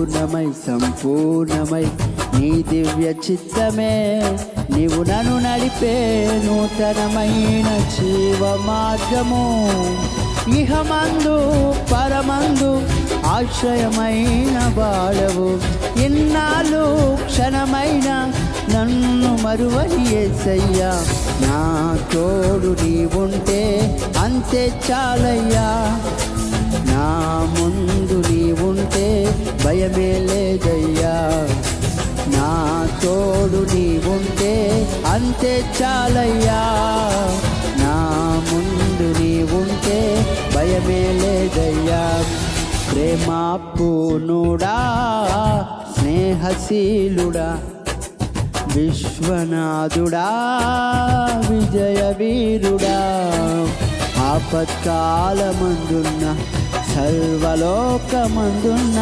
పూర్ణమై సంపూర్ణమై నీ దివ్య చిత్తమే నీవు నన్ను నడిపే నూతనమైన జీవ మార్గము. ఇహమందు పరమందు ఆశ్రయమైన వాడవు. ఎన్నాళ్ళు క్షణమైన నన్ను మరువని యేసయ్యా. నా తోడు నీవుంటే అంతే చాలయ్యా. నా ముందు నీవుంటే భయమే లేదయ్యా. నా తోడు నీవుంటే అంతే చాలయ్యా. నా ముందు నీవుంటే భయమే లేదయ్యా. ప్రేమ పూర్ణుడా స్నేహశీలుడా విశ్వనాథుడా విజయ వీరుడా ఆపత్కాలమందున్న సర్వలోకమందున్న